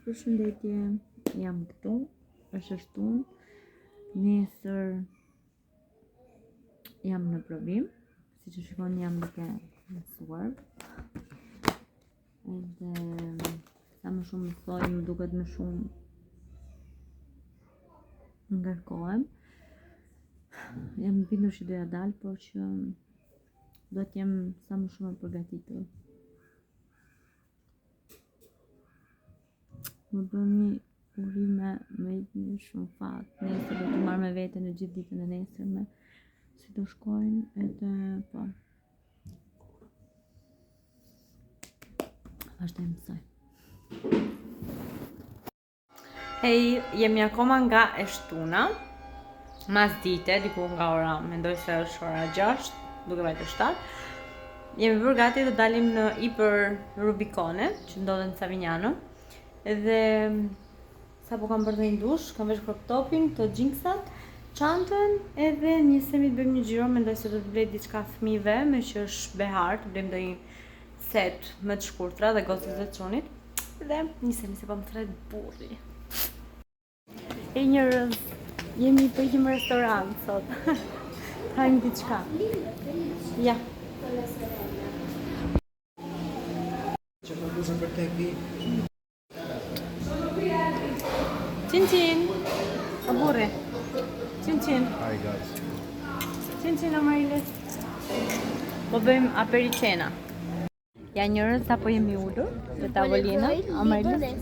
përshëndetje, jam këtu, është shtunë, nesër jam në provim, si që shikoni jam duke mësuar. Edhe sa më shumë mësoj, më duket më shumë ngarkohem. Jam në bindur që doja dalë, por që do të jem sa më shumë e përgatitur. Më bëni urime me një shumë fat. Nesër do të marrë me vete në gjithë ditën e nesërme, si do shkojnë edhe po. Vazhdoj mësoj. Hej, jemi akoma nga e shtuna. Mas dite, diku nga ora, mendoj se është ora 6, duke vajtë 7. Jemi bërë gati të dalim në Hiper Rubicone, që ndodhen në Savignano. Edhe sa po kam bërë dhe një dush, kam vesh crop topin, të xhinksat, çantën, edhe nisemi të bëjmë një xhiro, mendoj se do të blej diçka fëmijëve, me që është behar, të blejmë ndonjë set më të shkurtra dhe gocës dhe çunit. Dhe nisemi se po më thret burri. E njerëz, jemi po ikim në restorant sot. Hajmë diçka. Ja. Cin cin. A burre. Cin cin. Hi guys. Cin cin Amariles. Po bëjmë apericena. Ja njerëz apo jemi ulur te tavolina Amariles.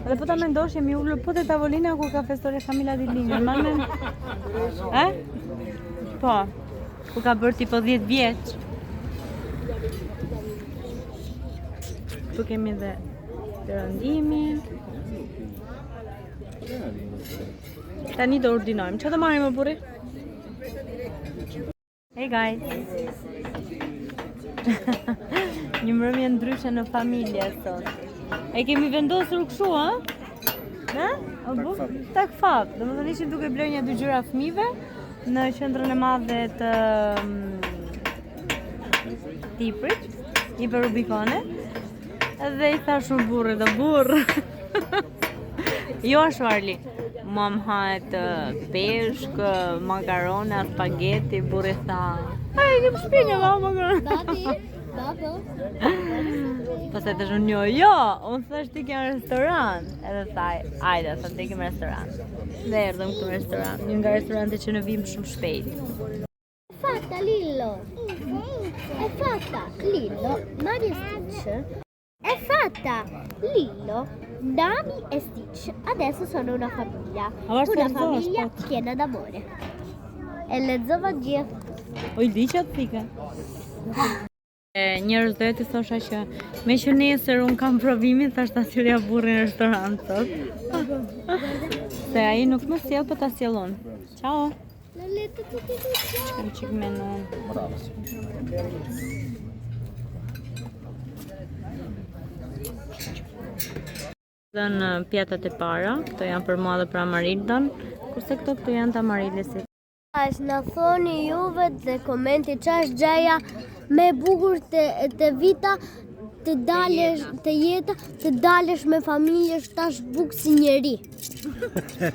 Dhe po ta mendosh jemi ulur po te tavolina ku ka festuar Camila di Lini. Normalmente. Po. Ku ka bërë tipo 10 vjeç. Tu kemi dhe të rëndimin. Tani do urdinojmë. Çfarë do marrim më burri? Hey guys. Një mbrëmje ndryshe në familje sot. E kemi vendosur kështu, ha? Ne? Tak fat. Domethënë ishim duke blejë një dy gjëra fëmijëve në qendrën e madhe të Tiprit, Hiper Rubicone. Dhe i thashur burrë dhe burrë. Jo ashtu Arli. Mam hajt peshk, makarona, spaghetti, burri tha. Ai kem shpinja nga makarona. Babo. Pastaj të thonë jo, unë thash ti ke në restorant. Edhe thaj, ajde, sa ti ke në restorant. Dhe erdhëm këtu në restorant, një nga restorante që në vim shumë shpejt. Fatta Lillo. È fatta Lillo, Mario Stitch. È fatta Lillo, Nami e Stitch. Adesso sono una famiglia. Una famiglia piena d'amore. E le zovagie. O i di që atë thike. Njerëz dhe të thosha që me që nesër unë kam provimin, thashtë ta sjellja burrin në restorant sot. Se ai nuk më sjell, po ta sjell unë. Ciao. Çkam çik menon. Në pjatat e para, këto janë për mua dhe për Amarildën, kurse këto janë të Amarilesit. Na thoni juve dhe komenti ç'është gjaja me bukur të vita, të dalësh të jeta, të dalësh me familjesh tash buk si njeri.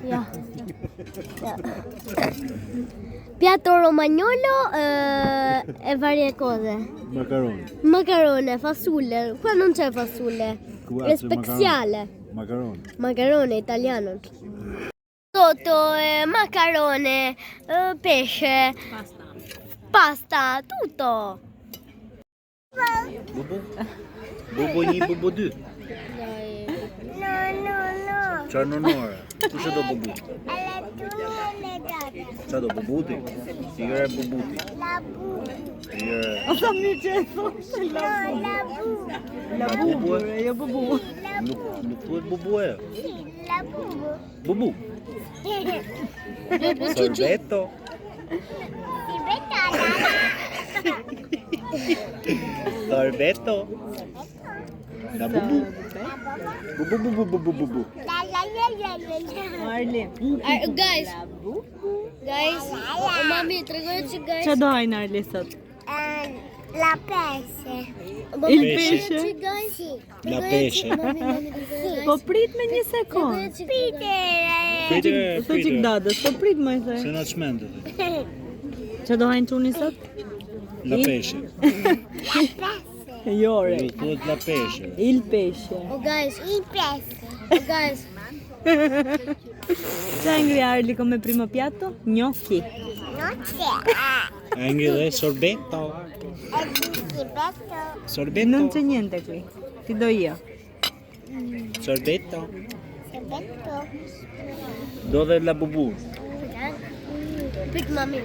Ja. Piatto romagnolo e varie cose. Macarone, fasule. Qua non c'è fasule. È speziale. Macarone italiano. Toto, macarone, pesce, pasta, tutto. Bubu 1, bubu 2. No. Çfarë nonore? Kush do bubu? Çfarë do bubuti? Sigare bubuti. La bu. Sigare. O sa mirë që e thoshte la bu. La bubu, jo bubu. Nuk thuhet bubu e. La bubu. Bubu. Sorbetto. Sorbetto. La bubu. Bubu. Arli. Guys, mami, tregoj që guys. Çfarë do hajnë Arli sot? La pesce. Il pesce? Sì. La pesce. Po prit me një sekond. Peter, Thë që dadës, po prit më e se the. na çmendet. Që do hajnë çuni sot? La pesce. Jo, re. Ju thuhet la pesce. Il pesce. Oh guys, il pesce. Oh guys. Ç'a ngri Arli come primo piatto? Gnocchi. Non c'è. Anche dhe sorbetto. Sorbetto. Non c'è niente qui. Ti do io. Sorbetto. Do dhe la bubu. Pik mami.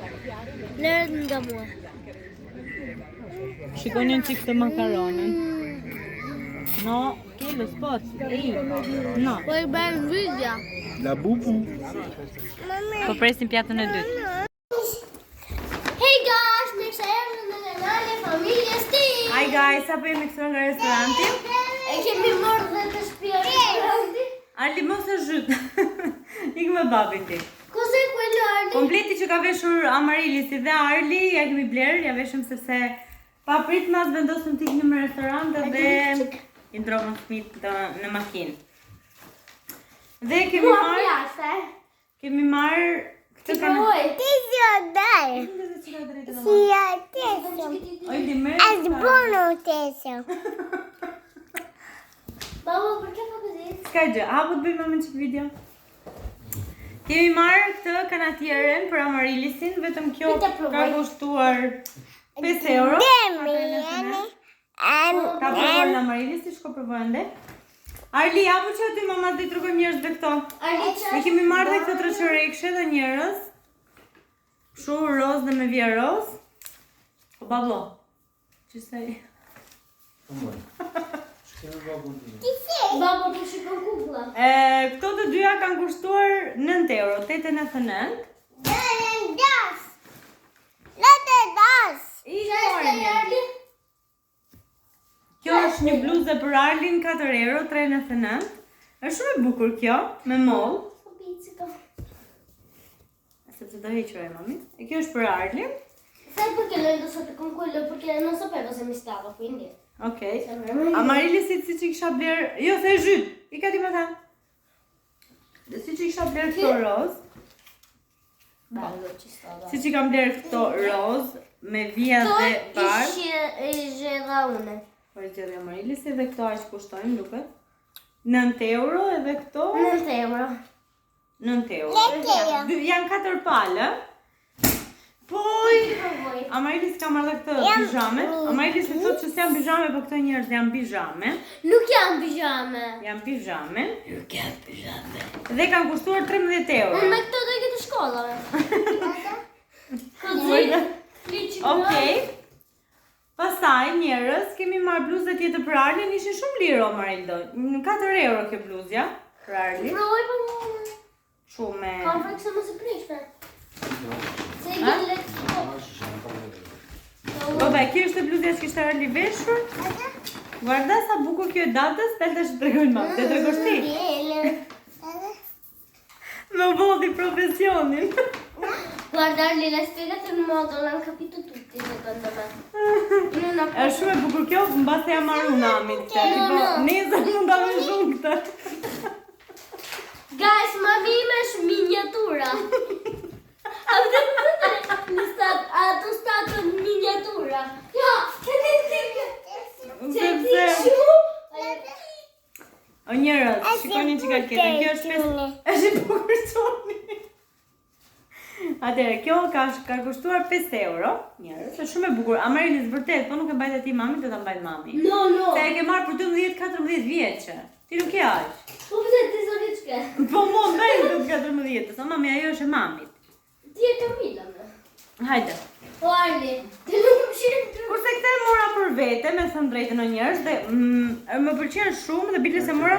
Lërë nga mua. Shikoni një çik të makaronin. No, che lo spot? Ehi. No. Po i bërë në video. La bubu. Po presim pjatën e dytë. Hey guys, mirë se erdhën në kanalin e familjes tim. Hi guys, apo jemi këtu nga restoranti? E kemi marrë dhe të shtëpia restoranti. Arli mos e zhyt. Ik me babin ti. Cos'è quello Arli? Kompleti që ka veshur Amarili si dhe Arli, ja kemi bler, ja veshëm sepse pa prit mas vendosëm të iknim në restorant dhe i ndrovëm fëmijët në makinë. Dhe kemi marrë këtë kanë. Ti si o dai? Si o teso. Ojdi me. Buono teso. Baba, perché fa così? Ska gjë, hapu të bëjmë në çik video. Kemi marrë këtë kanatieren për Amarilisin, vetëm kjo ka kushtuar 5 euro. Ka provuar në Amarili, si shko provojnë ndë. Arli, hapu që aty mama dhe i trukoj njerëzve këto. Ne kemi marrë dhe këto 3 çorekshe dhe njerëz. Shu roz dhe me vje roz. Po bablo, që sej? Baba, po shikon kukla. Këto të dyja kanë kushtuar 9 euro, 8,99. Arli? Kjo është një bluzë për Arlin, 4 euro, 3,99. Është shumë e bukur kjo, me moll. Sepse do hequr e mami. E kjo është për Arlin. Sai perché l'ho indossato con quello? Perché non sapevo se mi stava, quindi. Okej. Amarili si që kisha bler... Jo, se e zhyt. I ka ti më thanë. Si që kisha bler këto roz. Bello, ci sta, dai. Si që kam bler këto roz, me vija dhe bar. Ishe dha une. Po e gjithë Amarili si dhe këto aq kushtojnë, duket. 9 euro edhe këto. 9 euro. 9 euro. Janë 4 palë. Poj, Amarili s'ka marrë dhe këtë pijame. Amarili s'me thot që s'janë pijame, po këto njerëz janë pijame. Nuk janë pijame. Janë pijame. Dhe kanë kushtuar 13 euro. Me këto do i këtë shkollave. Okej. Pastaj njerëz, kemi marrë bluzë tjetër për Arlin, ishin shumë lirë Amaril do. 4 euro kjo bluzja për Arlin. Provoj për mua. Shumë. Ka frekse më së prishme. Se i gjithë lekë Baba, kjo është e bluzja që kishte Arli veshur. Guarda sa bukur kjo e datës, pel të shtregojnë ma. Të tregosh ti. Me vodi profesionin. Guarda Arli, l'hai spiegato in modo, l'hanno capito tutti secondo me. Është shumë e bukur kjo, mbas e jam marrë unë amit. Nesër mund ta vësh unë këtë. Guys, mami ime është miniatura. Ato stato miniatura. Ja, Sepse o njerëz, shikoni që ka tjetër. Kjo është 5. Është i bukur çoni. Atëherë, kjo ka kushtuar 5 euro. Njerëz, është shumë e bukur. Amarilis vërtet, po nuk e mbajt aty mami, do ta mbajt mami. No. Se e ke marrë për 12-14 vjeçë. Ti nuk e aq. Po pse ti so vjeçke? Po mo mbaj të 14. Sa mami ajo është e mamit. Ti e Camilla me. Hajde. O Arli, ti nuk më shirë. Kurse këta e mora për vete, me thënë drejtën o njerëz, dhe më pëlqen shumë dhe bile se mora...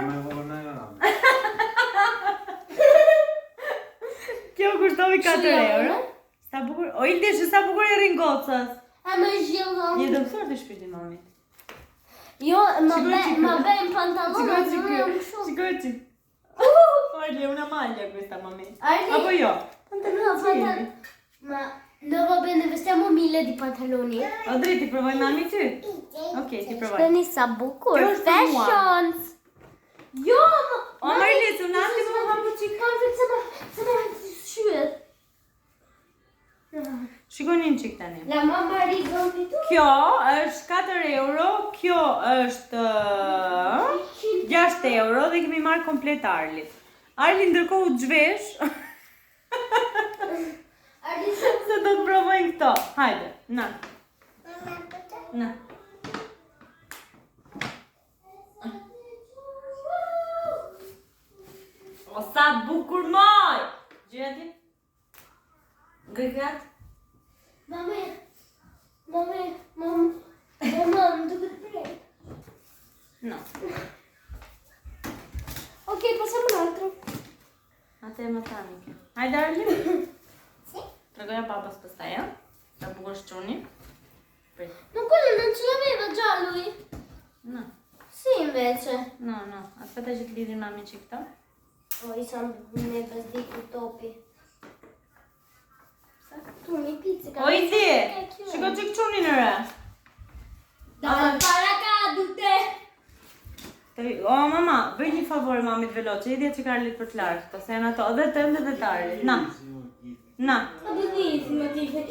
Kjo kushtovi 4 euro. Sa bukur... O Ildesh, sa bukur e ringocës. A me zhjellon. Një dëmësor të shpiti mamit. Jo, ma bëjmë pantalona, non è un shumë. Shikoj që... Arli, una maglia questa mami. Arli? Apo jo? No, ma no, va bene, vestiamo siamo 1000 di pantaloni. O drejt, ti provoj mami ty? Okej, ti provoj. Shkoni sa bukur. Kjo është për mua. Fashions. Jo, O, Marilet, unë ati më hapu qik. Se më shyet. Shikoni në qik tani. La mamma rizon tu. Kjo është 4 euro, kjo është 6 euro dhe kemi marrë komplet Arlit. Arli ndërkohë u zhvesh. Se do të provojnë këto. Hajde, na. Na. O sa bukur moj! Gjeti? Gëgat? Mamma, më duket prek. No. Ok, passiamo un altro. A te më tani kjo. Hajde Arli? Tregoja babas pastaj, ja? Sa bukur shqoni. Prit. Ma quello non ce l'aveva già lui? No. Sì, invece. No. Aspetta që të lidhin mami që këta. Poi sono me bezdiku topi. Tu mi pizzica. O i di! Shiko që këquni në re. Dai, paracadute! O mama, bëj një favor mamit veloce, i dhja që ka Arlit për të lartë, këto se janë ato, edhe të ndë dhe të Arlit. Na. Ma benissimo, Tiffy.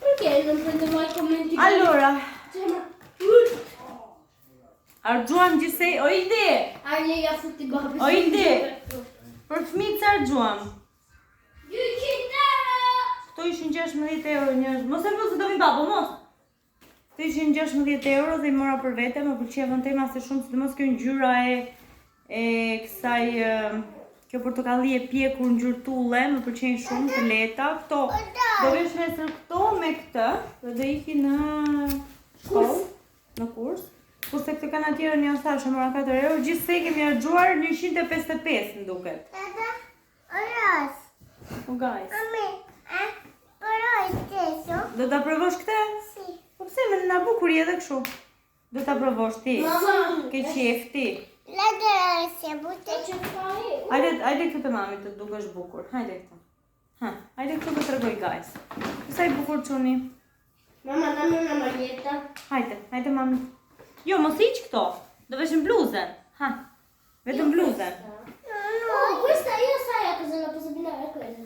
Perché non prende mai commenti? Allora, Cioè, ma... argjuam gjithsej, o i di! Arli ja futti babë. O i di! Për fëmijët sa argjuam. Këto ishin 16 euro njërës, mos e se do mi babo, mos! Këto ishin 16 euro dhe i mora për vete, më pëlqeva tema se shumë, sidomos kjo ngjyra e kësaj, kjo portokalli e pjekur ngjyrë tulle, më pëlqejnë shumë të lehta. Këto do vesh nesër këto me këtë dhe do iki në shkollë, në kurs. Kurse këtë kanë atjera një asaj që mora 4 euro, gjithsej kemi argjuar 155 më duket. Tata, oras. O guys. Mami, però è stesso? Do ta provosh këtë? Sì. Po pse më na bukur edhe kështu? Do ta provosh ti. Mamma. Ke qef ti. La gracia, butta c'è fai. Hajde këtu të mami të dukesh bukur. Hajde këtu. Ha, hajde këtu të tregoj guys. Sa i bukur çuni. Mamma, dammi una maglietta. Hajde mami. Jo, mos hiq këto. Do veshim bluzën. Ha. Vetëm bluzën. No, questa io sai a cosa la posso abbinare a quella.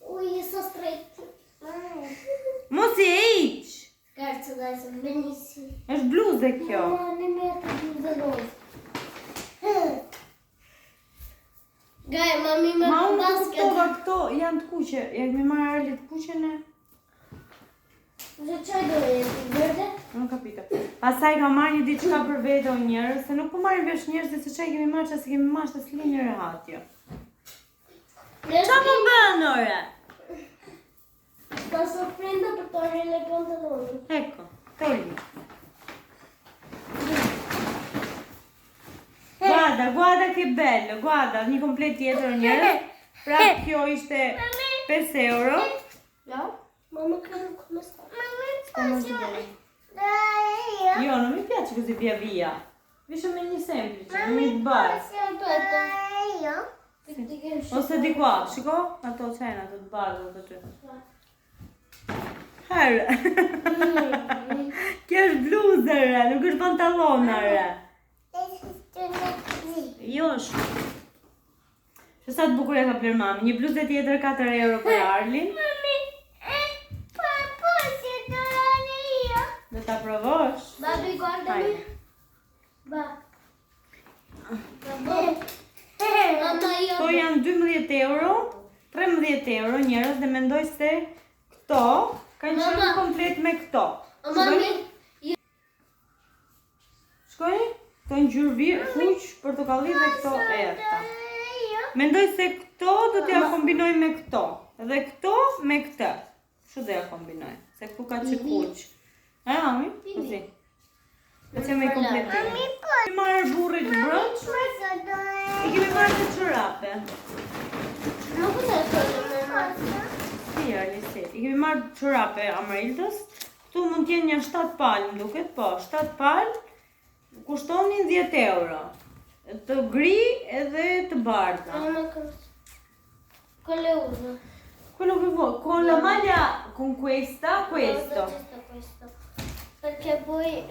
Ui, sono stretti. Mos i hiq. Scherzo, dai, sono benissimi. Është bluzë kjo. No, nemmeno più veloce. Gai, mami me Ma unë basket. kuptova këto janë të kuqe. Ja kemi marrë Arlit kuqen e. Cosa c'hai dove? Verde? Nuk kapita. Pastaj ka marrë një diçka për vete o njerëz, se nuk po marrin vesh njerëzit se çaj kemi marrë, çasi kemi marrë, s'li një rehat jo. Qa më bën ore? Sto soffrendo per togliere le pantaloni. Ecco, togli. Guarda che bello, guarda, një komplet tjetër o njerëz. Pra kjo ishte 5 euro. Ja? Mamma, come sta? Stiamo giù bene. Io non mi piace così via via. Invece meglio semplice, non mi sbaglio. Aspetta. Io? Ose di qua, shiko? Ato qenë, ato të bardhë, ato që. Herë. Kjo është bluzër, nuk është pantalonare. Jo është. Që sa të bukur e ka plër mami. Një bluzë tjetër 4 euro për Arlin. Do ta provosh? Babi, guardami. Hajde. Va. Mamma, io... Këto janë 12 euro, 13 euro njerëz dhe mendoj se këto kanë qenë komplet me këto. Mami, Shkojni? Këto ngjyrë kuq, portokalli dhe këto erta. Mendoj se këto do t'ja kombinoj me këto. Dhe këto me këtë. Kështu do ja kombinoj. Se këtu ka që kuq. E, mami? Kësi. Dhe që me i kompletim. I marrë burrit brënd. I kemi marrë të çorape. ma cos'è quello, mamma? Si, Arlisi. I kemi marrë çorape Amrildës. Këtu mund t'jenë një 7 palë, më duket, po, 7 palë kushtonin 10 euro. Të gri edhe të bardha. Mamma, quelle uso? Quello che vuoi, con la maglia con questa, questo. Questo. Perché poi...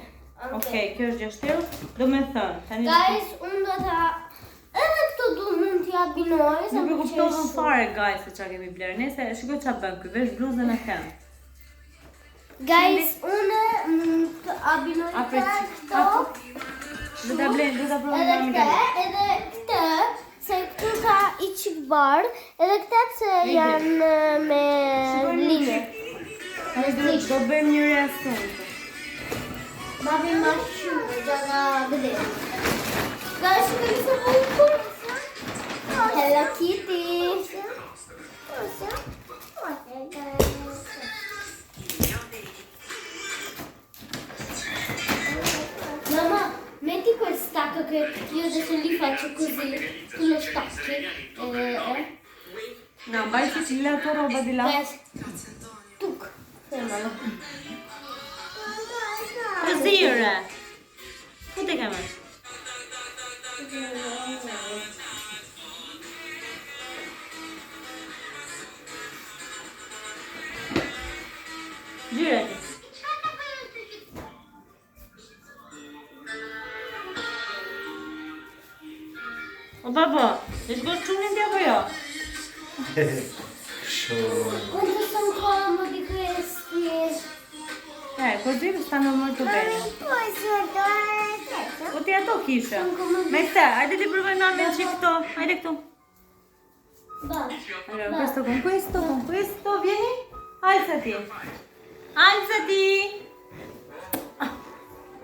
Ok, kjo është 6 euro. Do me thënë, tani... Guys, unë do ta... Edhe këto du mund t'i abinoj, sa Nuk e më kuptohën qeshë. fare, guys, se qa kemi blerë. Nese, shiko qa bën këj, vesh bluzën e kem. Guys, unë mund të abinoj Apre këto. Do ta blenë, do ta provojmë Edhe mami këte, tani. edhe këte, se këtu ka i qik bardh, edhe këte se janë me linje. Do bëjmë një reasion. Babi ma shumë gjaga vedere. Guys, që këmi se bukur? Hello Kitty. Mamma, metti quel stacco che io adesso li faccio così, tu lo stacchi. No, baj që që la tua roba di là. Tuc, fermalo. Così, re. Fute che me. Girati. O babbo, e sgocciuni apo io? Quanto sono comodi questi! Così stanno molto bene. Poi sotto la testa. Po ti ato kisha. Me te, hajde ti provoj mami që këto. Hajde këtu. Allora, questo con questo, vieni. Alzati. Alzati. Ah,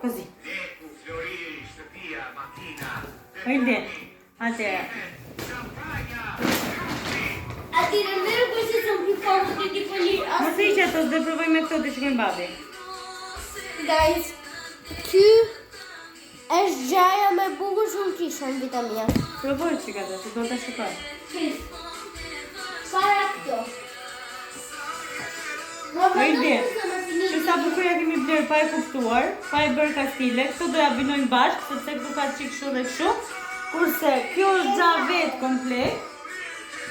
così. Quindi, a te. A dire il vero questi sono più comodi di quelli Ma si që ato dhe provoj me këto të shkojnë babi. Guys, ky është gjaja me bukur shumë kisha në vita mia. Provoj që ka të, që do të shikoj. Para këto. Quindi, që sa bukurja kemi blerë pa e kuptuar, pa e bërë kastile, këto do ja binojnë bashkë, sepse këtu ka qikë shu dhe këshu, kurse kjo është gjavet komplet,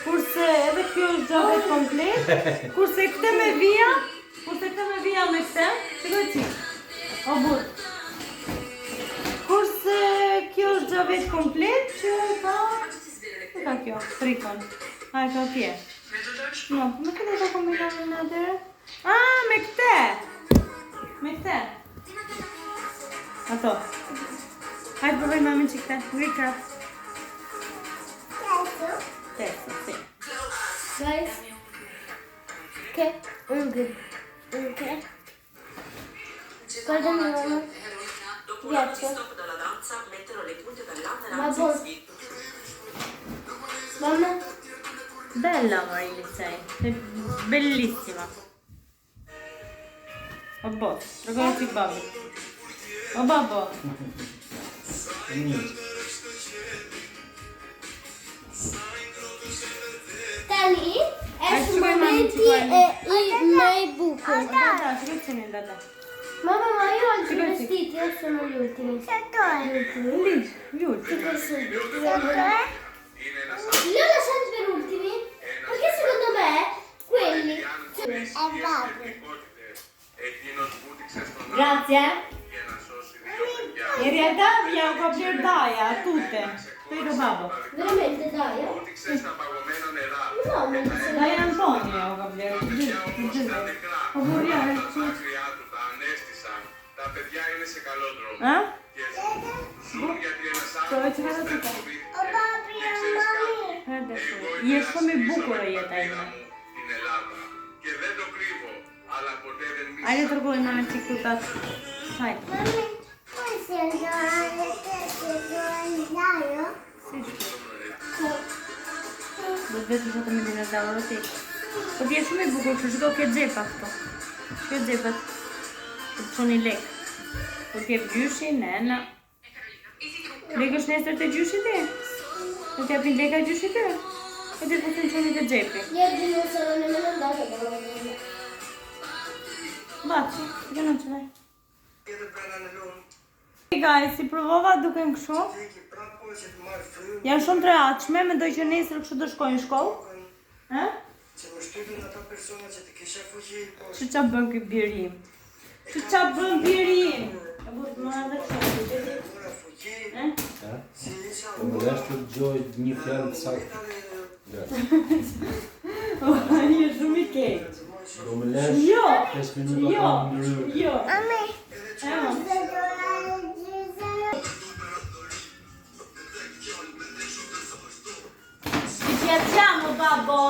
kurse edhe kjo është gjavet komplet, kurse këte me vija me këte, shikoj qikë, o burë. Kurse kjo është gjavet komplet, që ka, që ka kjo, frikon, a e ka tje. No, me këte ka kombinat në atërë? Ah, me këte! Me këte! Ato. Hajde provoj mami që këte. Ngri krap. Testo, sì. Guys, che unghie. Guardami mamma. Piace? Ma buono. Mamma. Bella Marili sei. Sei bellissima. O boh, ragazzi babbo. O babbo. Tani, është shkoj, mami, momenti shkoj. i më i bukur. Da, që këtë qenë da. Mamma, ma io ho altri Shkoj, vestiti, io sono gli ultimi. Gli ultimi. Li ho lasciati per ultimi perché secondo me quelli Grazie. In realtà abbiamo proprio Daia, a tutte. Vedo babbo. veramente dai. No, mi dice Daia Antonio, Gabriele. Τα παιδιά είναι σε καλό δρόμο. Και ζουν γιατί ένας άνθρωπος δεν μπορεί. Και ξέρεις κάτι, εγώ Jesmo mi ήμουν bukura στην jeta πατρίδα ime. μου, την Ελλάδα. Και δεν το κρύβω, αλλά ποτέ δεν Ajde μίλησα. trgoj mami që këtu ta. Hajde. Mami, poi si andare Do të vetë që të më dinë da oro ti. Po ti je shumë i bukur, kështu shiko ke xhepa këto. Ke xhepat. Po të çoni lek. Po ti jep gjyshi, nena. Lekësh nesër të gjyshi ti? Po ti japin leka gjyshi ti? Po ti të çoni të xhepi. Ieri non sono nemmeno andata da vedere. Baci, që non ce l'hai. Hey guys, si provova duke më kështu. Janë shumë të rehatshme, mendoj që nesër kështu do shkojnë në shkollë. Ë? Që qa bën ky birim? Që qa bën birim? E bu të më edhe Do më lesh të gjoj një fjallë të saktë. Ai është shumë i keq. Do më lesh 5 minuta pa më ndryrë. Jo. Ti piacciamo, babbo?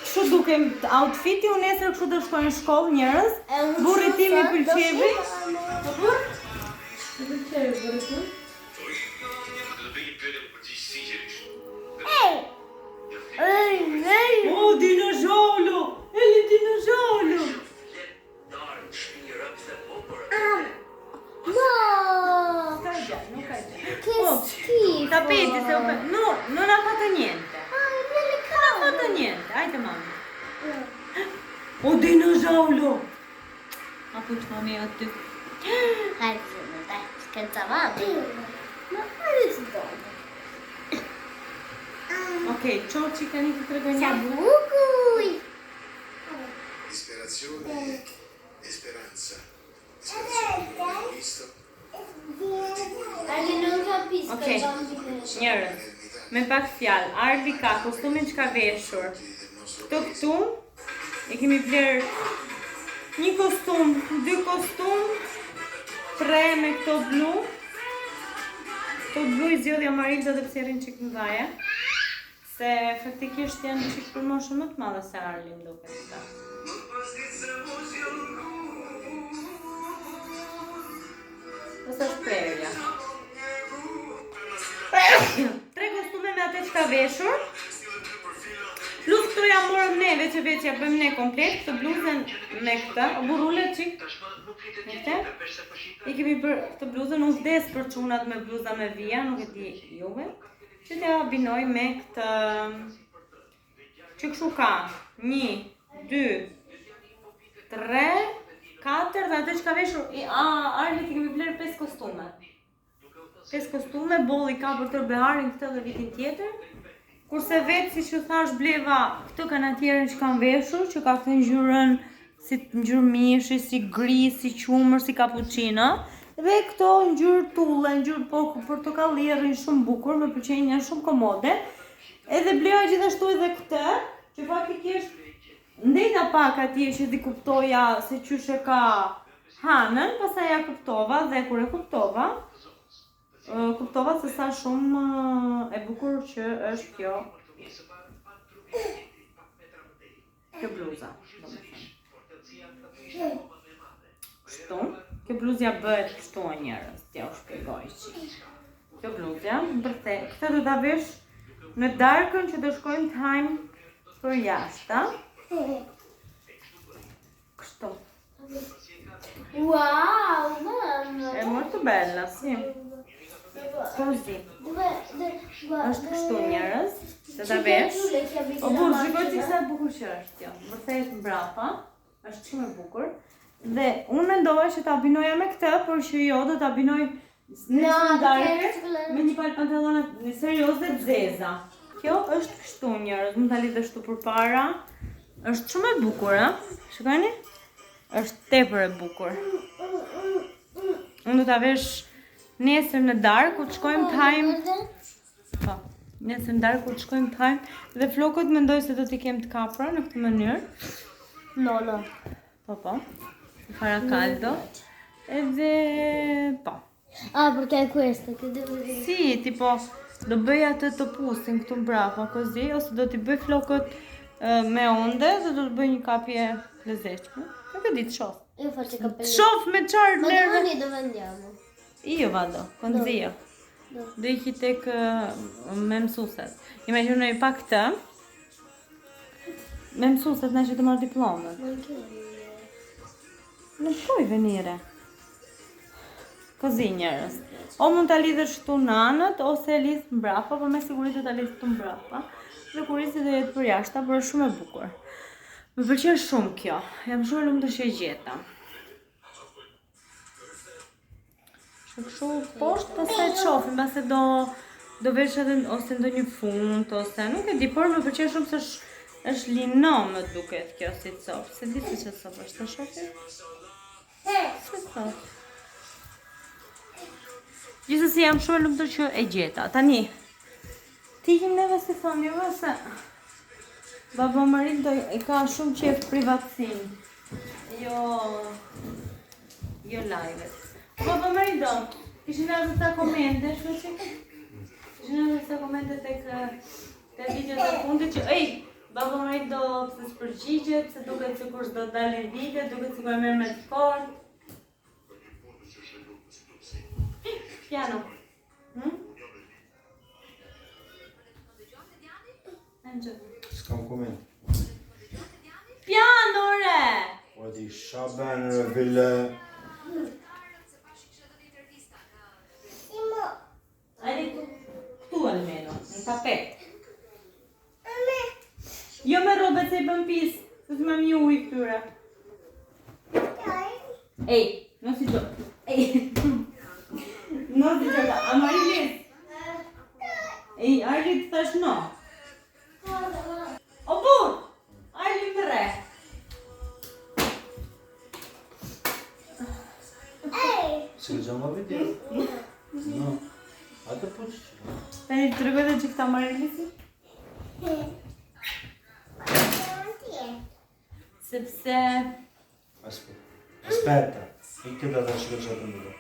Kështu dukem outfiti unë nesër kështu do shkoj në shkollë njerëz. Burri tim i pëlqevi. Po burr? Më pëlqevi burri tim. Oh, dinozauro! Eli dinozauro! No! Nuk ka gjë. Che schifo! Tapeti, se no, non ha fatto niente. Ah, è delicato! Non ha fatto niente. Hajde mamma. O dinozauro! Ma put mami aty. Hajde, dai, scherzavamo. Ma adesso dopo. Okej, çoğu çikani të tregoj një Bukuj! Disperazione e speranza. Disperazione e visto. Ali non capisco Okej, i bambini. njerëz. Me pak fjalë, Arli ka kostumin që ka veshur. Këtu e kemi bler një kostum, 2 kostum, 3 me këto blu. Këto blu i zgjodhja Marilda dhe pse rrin çik mëdhaja. Se faktikisht janë çik për moshë më të madhe se Arli më duket këta. Ose është prerja. 3 kostume me atë që ka veshur. Plus këto ja morëm neve që veç ja bëjmë ne komplet, këtë bluzën me këtë, o burule qik. Me këtë. I kemi bërë këtë bluzën, unë vdes për çunat me bluza me vija, nuk e di juve. Që t'ja binoj me këtë, që kështu ka, 1, 2, 3, 4 dhe atë që ka veshur, Arli t'i kemi blerë 5 kostume. 5 kostume, bolli ka për tërë beharin këtë dhe vitin tjetër. Kurse vetë, si që thash, bleva këtë kanë atjerën që kanë veshur, që ka këtë ngjyrën si ngjyrë mishi, si gri, si qumër, si cappuccino. Dhe këto ngjyrë tulle, ngjyrë portokalli, rrin shumë bukur, më pëlqejnë, janë shumë komode. Edhe bleva gjithashtu edhe këtë, që faktikisht ndeta pak atje që di kuptoja se qysh e ka hanën, pastaj ja kuptova dhe kur e kuptova se sa shumë e bukur që është kjo bluza, kështu, kjo bluzja bëhet kështu njerëz, t'ja u shpjegoj qik. Kjo bluzja, këtë do ta vesh në darkën që do shkojmë të hajmë për jashtë, kështu. Wow, mamma! È molto bella, sì. Così. Është kështu njerëz, se ta vesh. O burr, shikoj ti sa bukur që është kjo. Vërtet mbrapa, është shumë e bukur. Dhe unë mendova që ta binoja me këtë, por që jo, do ta binoj në darkë me një palë pantallona serioze të zeza. Kjo është kështu njerëz, mund ta lidhesh këtu përpara. Është shumë e bukur, a? Shikoni? Është tepër e bukur. Unë do ta vesh nesër në darkë, ku të shkojmë të hajmë. Po, nesër në darkë ku të shkojmë të hajmë. Dhe flokët mendoj se do t'i kem të kapura në këtë mënyrë. No. Po. Farà caldo. Edhe po. Ah, perché è questo che devo dire? Si, tipo, do bëj atë të pusin këtu mbrapa, così, ose do t'i bëj flokët me onde dhe do të bëj një kapje lezetshme. Nuk e di të shoh. Io faccio i capelli. Shoh me çfarë Ma nerve. domani dove andiamo? Io vado, con zio. Do iki tek me mësueset. Imagjinoj pa këtë. Me mësueset na që të marr diplomën. Nuk puoi venire. Così njerëz. O mund ta lidhësh këtu në anët ose e lidh mbrapa, por me siguri do ta lidh këtu mbrapa. Dhe kurrizi do jetë për jashtë, por është shumë e bukur. Më pëlqen shumë kjo. Jam shumë e lumtur që e gjeta. Kështu poshtë, pastaj të shohim, pastaj do vesh edhe ose ndonjë fund ose nuk e di, por më pëlqen shumë se është lino më duket kjo si copë. Se di si që copë është, të shohim? Si thot? Gjithsesi jam shumë e lumtur që e gjeta. Tani, ti ikim neve si thoni juve se baba Marin e ka shumë qef privatsin. Jo live-et. Baba Marido, ishin edhe ta komente, shpeqe? Ishin edhe ta komente tek videot e fundit që Baba Marido se s'përgjigjet, se duket sikur s'do dalin vide, duket sikur e merr me të fortë. Piano. S'kam koment. Piano re! Po di Shaban Revile. Ajde këtu almeno, në tapet. Jo me robet se I bën pis, se të më mju I këtyre. Ej, no si gjo. Ej. No si gjo, Amarilis. Ej, Arlit thash no. O bur, Arlit më re. Se gjama video? No. Atë po që? Tani të tregoj që këta Amarilisit? Sepse... Aspetta, I këtë da shkë që atë më do.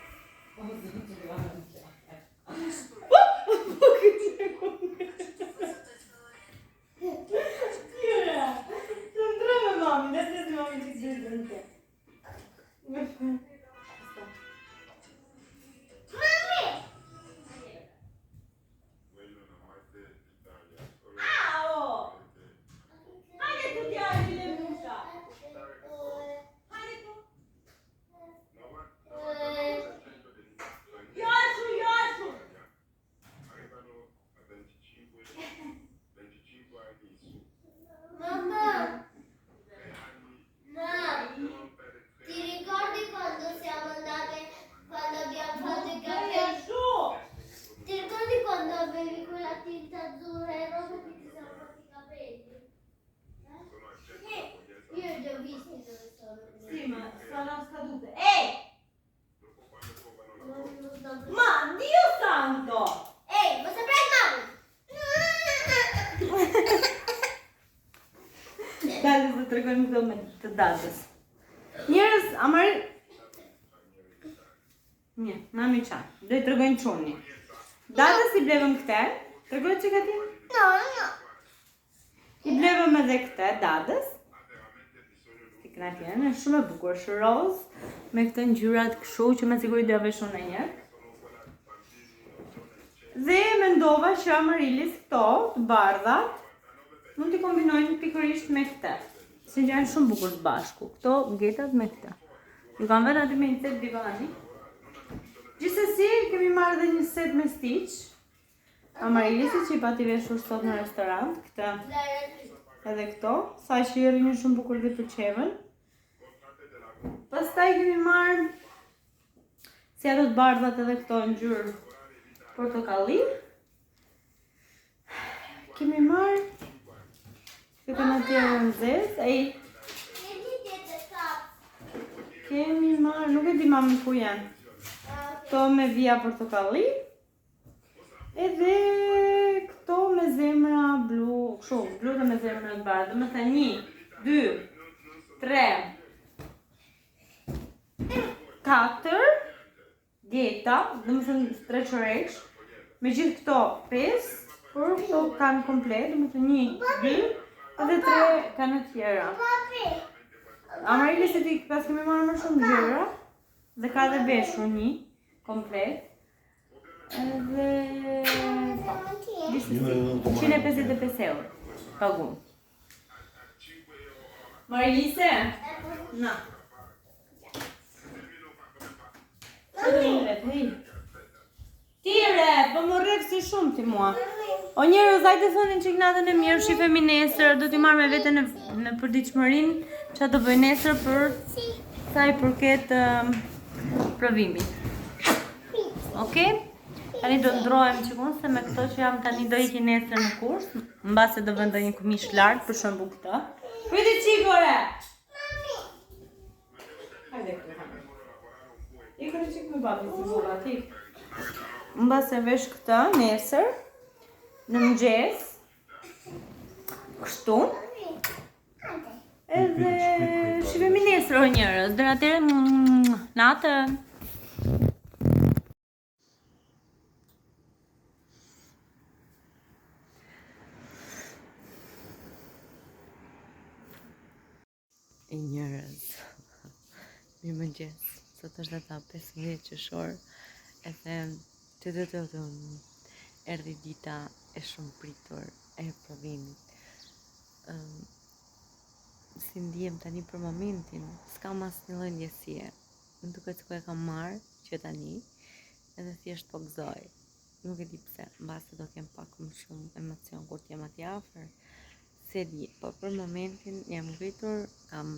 Jura, të ndrë me mami, dhe të mami që gjithë në te. Dadës dhe të tregojmë këto me të dadës. Njerëz, Amari... Një, mami qa, do I tregojmë quni. Dadës I blevëm këte, tregojmë që ka ti? No. I blevëm edhe këte, dadës. Si këna tjenë, është shumë e bukur, është roz, me këte ngjyrat këshu që me siguri do veshon e njerë. Dhe mendova që Amarilis këto, të bardhat, mund t'i kombinojnë pikërisht me këte. Se janë shumë bukur të bashku. Këto gjetat me këte. Ju kam vënë aty me një set divani. Gjithsesi, kemi marrë dhe një set me stitch. Amarilisit që I pati veshur sot në restorant. Këte edhe këto. Sa që I rrinë shumë bukur dhe për qeven. Pastaj kemi marrë si ato të bardhat edhe këto në ngjyrë portokalli. Kemi marrë këtë në tjerë në zezë, kemi marrë, nuk e di mami ku janë, këto me vija portokalli, edhe këto me zemra blu, blu dhe me zemra të bardhë, dhe me të 1, 2, 3, 4, geta, dhe me thënë 3 qoreksh, me gjithë këto 5, por këto kanë komplet, dhe me të 1, 2, edhe 3 kanë tjera. Amarilis e ti pas kemi marrë më shumë gjëra dhe ka dhe veshur një komplet. Edhe 155 euro pagun. Marilise? Na. Tire, po më rrefsi shumë ti mua. O njerëz, hajde thonin që knatën e mirë, shifemi nesër, do t'i marrë me vete në përditshmërinë, çfarë do bëj nesër për sa I përket provimit. Okej? Tani do ndrohem qikun se me këto që jam tani do iki nesër në kurs. Mbase do vëndoj një këmish lartë për shembull këtë. Priti qikore! Hajde këtë. Ikër e qikë me babi si bulla, ti. Mbase vesh këtë nesër në mëngjes. Kështu. Edhe shifemi nesër o njerëz. Deri atëherë natën. E njerëz. Mirëmëngjes. Sot është data 15 qershor. Edhe erdhi dita e shumë pritur e provimit. Si ndihem tani për momentin, s'kam asnjë lloj ndjesie. Më duket sikur e kam marrë që tani, edhe thjesht po gëzoj. Nuk e di pse, mbase do kem pak më shumë emocion kur t'jem atje afër. Se di, po për momentin jam ngritur, kam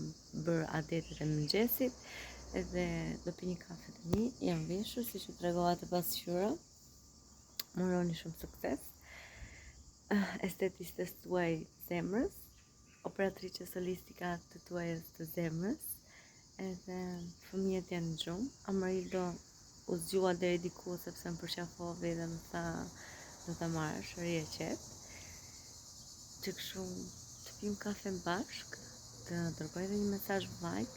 bërë adetet e mëngjesit, edhe do pi një kafe tani, jam veshur, siç u tregova të pasqyra. Moroni shumë sukses. Estetistes tuaj zemrës, operatrice solistika të tuajës të zemrës, edhe fëmijët janë gjumë. Amarildo u zgjua deri diku sepse më përqafovi dhe më tha do ta marrësh rije qetë. Që kështu të pim kafe bashk, të dërgoj edhe një mesazh vllajt.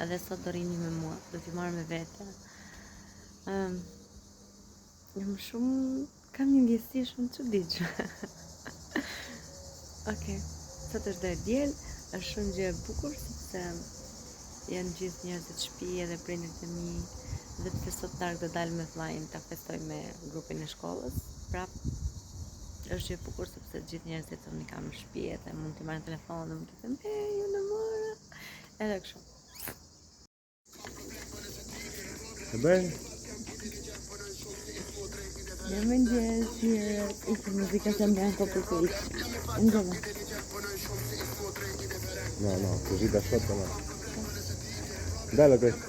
Edhe sot do rini me mua, do t'i marr me vete. Kam një ndjesi shumë çuditshme. Okej, sot është dhe diel, është shumë gjë e bukur sepse janë gjithë njerëzit shtëpi edhe prindërit e mi, dhe pse sot darkë do dal me vllajin ta festoj me grupin e shkollës. Prap është gjë e bukur sepse gjithë njerëzit unë kam në shtëpi edhe mund t'i marrë në telefon dhe mund t'i them hey, ju në mora. Edhe kështu. E bën? Mirëmëngjes, njerëz. Ishte muzika që më bën kopër të ikë. Ndjeva. No, così da sotto no. Bello questo.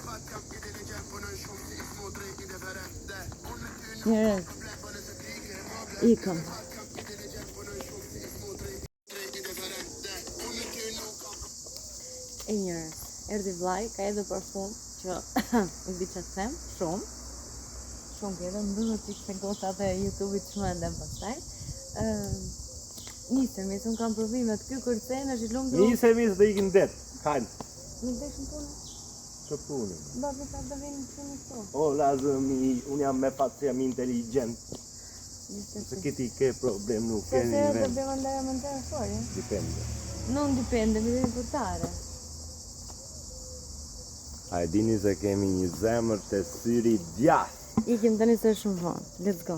Njerëz. Ikëm. E njerëz. Erdhi vllai, ka edhe parfum që u di çfarë them, shumë kërë, më duhet të ishte gosa dhe YouTube-it shmendem pastaj. Nisemi, unë kam provimet, ky kërcen është i lumtur. Nisemi se do ikin det. Hajde. Nuk deshën punë? Ço punë? Babi sa do vinë punë këtu. O, lazëmi, unë jam me fatë se jam inteligent. Se këti ke problem, nuk ke një Se vend. do bëjmë ndaj mëntare fori? Dipende. Non dipende, mi devi portare. A e dini se kemi një zemër të syri djath. Ikim tani se është shumë vonë. Let's go.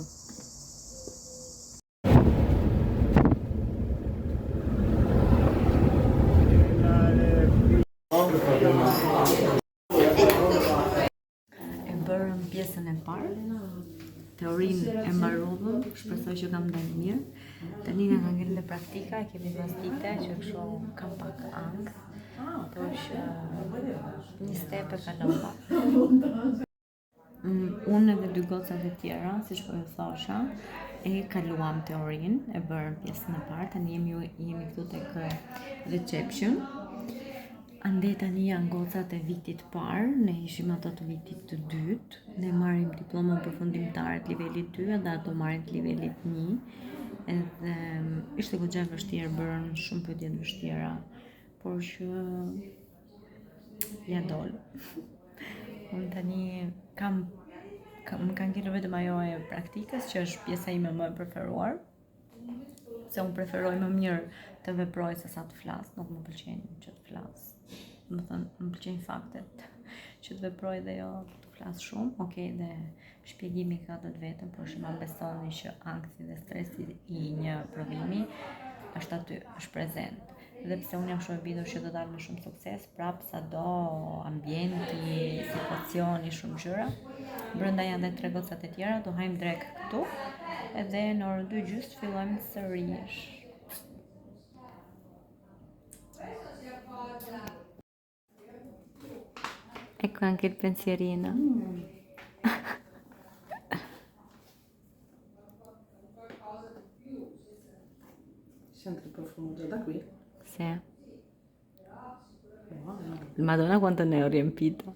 E bërëm pjesën e parë. Teorinë e mbaruam, shpresoj që kam dalë mirë. Tani nga ka ngritur praktika, kemi pas dite që kështu kam pak ankth. Por që një step e kalova. Unë edhe dy gocat e tjera, siç po ju thosha, e kaluam teorinë, e bërëm pjesën e parë, tani jemi këtu tek reception. Ande tani janë gocat e vitit parë, ne ishim ato të vitit të dytë, ne marrim diplomën përfundimtare të nivelit 2 dhe ato marrin të nivelit 1. Edhe ishte goxha e vështirë, bërën shumë pyetje të vështira, por që ja dol. Unë tani më kanë ngjitur vetëm ajo e praktikës, që është pjesa ime më e preferuar. Se unë preferoj më mirë të veproj se sa të flas, nuk më pëlqejnë që të flas. Më thënë, më pëlqejnë faktet, që të veproj dhe jo të flas shumë. Okej, dhe shpjegimi ka të vetëm, por që ma besoni që ankthi dhe stresi i një provimi është aty, është prezent. Dhe pse unë jam shumë e bindur që do dalë me shumë sukses, prap sa do ambienti, situacioni, shumë gjëra. Brenda janë dhe 3 gocat e tjera, do hajmë drek këtu, edhe në orën 2:30 fillojmë sërish. Ecco anche il pensierino. Madonna quanto ne ho riempito.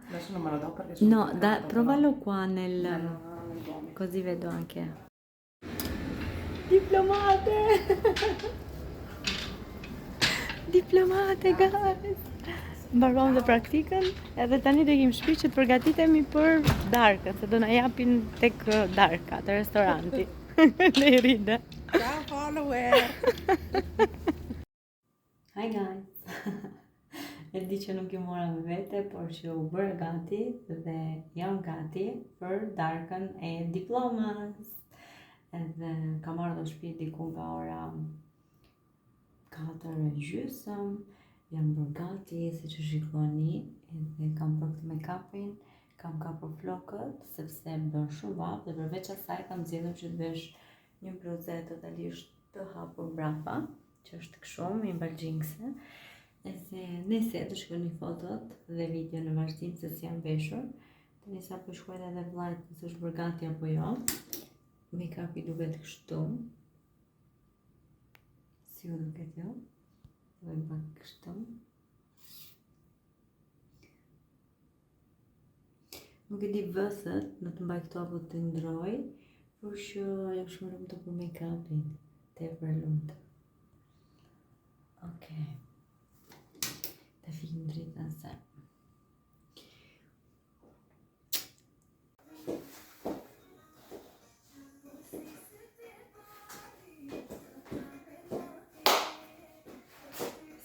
Adesso non me lo do perché No, provalo qua nel... così vedo anche. Diplomate! Diplomate, guys! Mbaruam dhe praktikën, edhe tani do kim shpi që të përgatitemi për darkën, se do na japin tek darka, të restoranti. Dhe i ride. Ciao follower! Hi guys! E di që nuk ju mora me vete, por që u bërë gati dhe jam gati për darkën e diplomas. Edhe kam ardhur në shtëpi diku nga ora 4:30. Jam bërë gati, si që shikoni, edhe kam bërë këtë make-upin, kam kapur flokët, sepse më bën shumë vap, dhe përveç asaj kam zgjedhur që të vesh një bluzë totalisht të hapur brapa, që është kështu, me balgjingse. Edhe nëse do shikoni fotot dhe video në vazhdim se si jam veshur, tani sapo shkruaj edhe vllajt nëse është bërë gati apo jo. Make-upi duket kështu. Si u duket jo? Vem pak kështu. Nuk e di vësët në të mbaj këto apo të ndroj, por që ajo shumë lumtë për make-upin, tepër lumtë. Okej. Të fikim dritën se.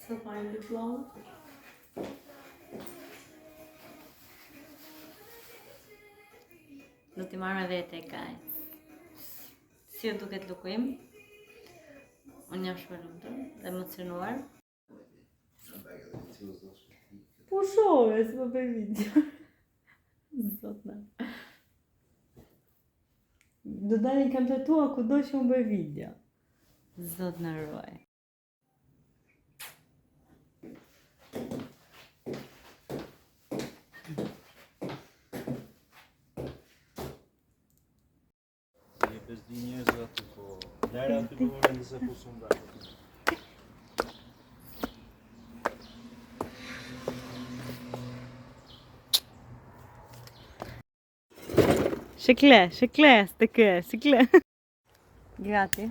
So fine the vlog. Do t'i marrë edhe te kaj. Si o duket lukim. Unë jam shumë lumtur dhe emocionuar. Po shove, si po bëj video. Zotna. Do dalin kam tatua kudo që unë bëj video. Zotna ruaj. Bez di njerëz aty po. Lera aty po vjen se po sum dal. Shikle. Gati.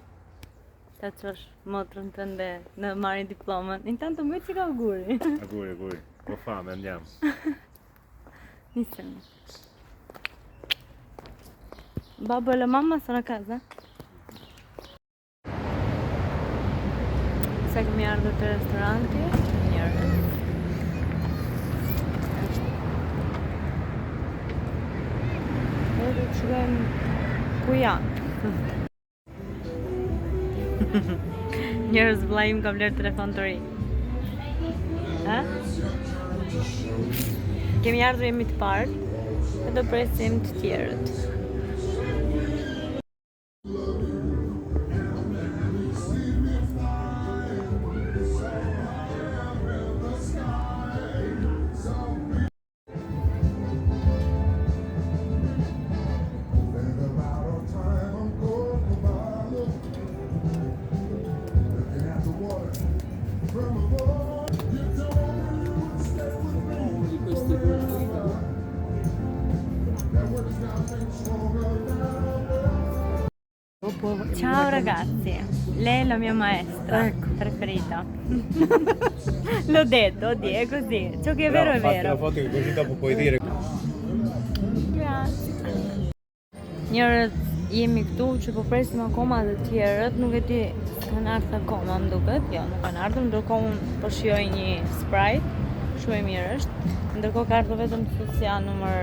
Ta çosh motrën tënde në marrë diplomën. Intanto më që ka auguri. Auguri. Ho fame, andiamo. Nisem. Babbo e la mamma sono a casa? Sa kemi ardhur te restoranti, njërë. Ne do të shkojmë ku janë. Njerëz vllai im ka bler telefon të ri. Ha? Kemi ardhur jemi të parë, e do presim të tjerët. Ciao ragazzi, lei è la mia maestra preferita. L'ho detto, oddio, è così. Ciò che è vero è vero. La foto che così dopo puoi dire. Grazie. Njerëz jemi këtu që po presim akoma të tjerët, nuk e di kanë ardhur akoma më duket. Jo, nuk kanë ardhur, ndërkohë unë po shijoj një Sprite, shumë e mirë është. Ndërkohë ka ardhur vetëm sosja numër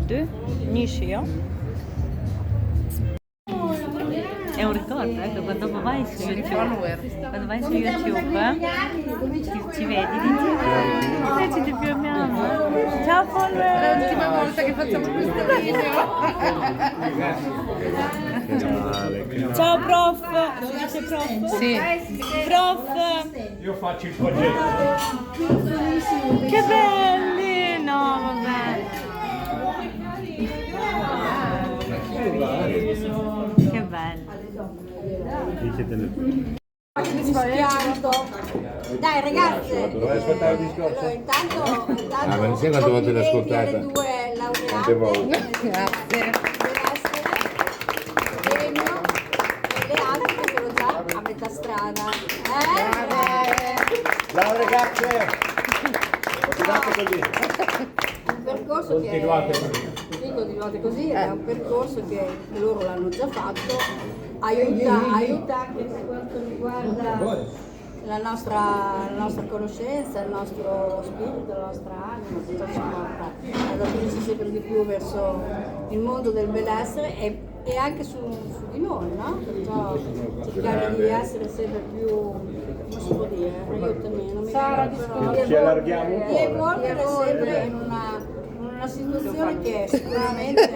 2, një shijo. È un ricordo, ecco, quando vai su YouTube, ci vedi, dici, ci diplomiamo. Ciao follower! È l'ultima volta che facciamo questo video. Ciao prof! Si dice prof? Sì. Prof! Io faccio il progetto. Che belli! No, vabbè. Che bello. Dice Mischiato. Dai ragazze, Dovrai ascoltare il discorso? allora, intanto ma non sai quante volte l'hai ascoltata? le due Quante laureate volte? deve essere premio e le altre che sono già a metà strada. Ciao ragazze! Continuate così. Un percorso continuate così, è un percorso che loro l'hanno già fatto, aiuta anche per quanto riguarda la nostra conoscenza, il nostro spirito, la nostra anima, tutto ciò ad aprirsi sempre di più verso il mondo del benessere e anche su di noi, no? Perciò cercare di essere sempre più, come si può dire, aiutami, non mi ricordo, Ci allarghiamo un di po'. evolvere sempre in una situazione che sicuramente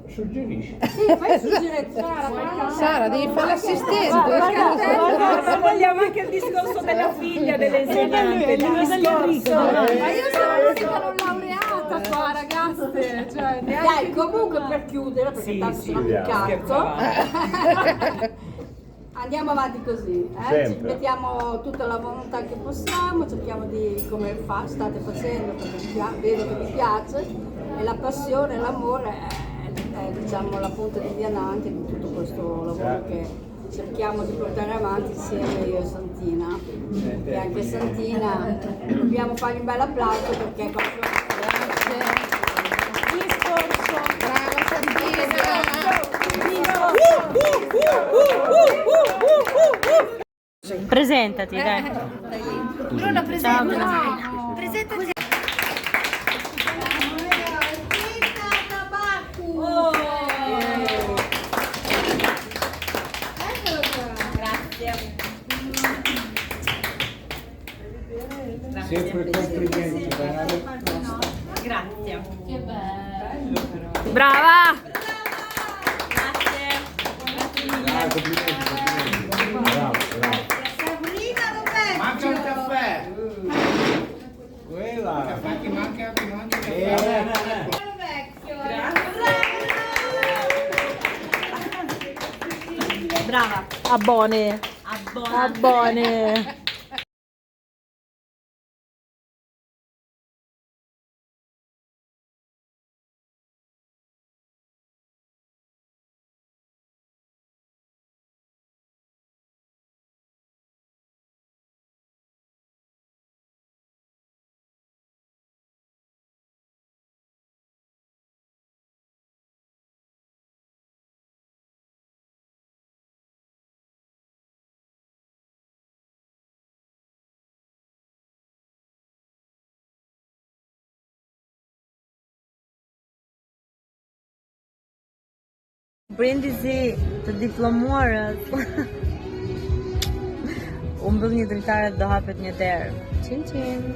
Suggerisci. sì, fai suggerire Sara, devi fare l'assistente. Guarda, vogliamo anche il discorso della figlia dell'insegnante. Ma io sono l'unica non laureata qua, ragazze. Cioè, dai, comunque per chiudere, perché tanto sono più cazzo. Andiamo avanti così, ci Sempre. mettiamo tutta la volontà che possiamo, cerchiamo di, come state facendo, perché vedo che vi piace, e la passione, l'amore è diciamo la punta di diamante di tutto questo lavoro che cerchiamo di portare avanti insieme io e Santina. E anche Santina dobbiamo fargli un bel applauso perché Brava Santina. Presentati, dai. Bruno, presentati. Sempre complimenti, bravo. Grazie. Che bello però. Brava! Grazie. Bravo, complimenti. Bravo. Manca un caffè! Quella. Caffè che manca Brava. Abbone. Abbone. Brindisi të diplomuarët. U mbyll një dritare do hapet një derë. Cin cin.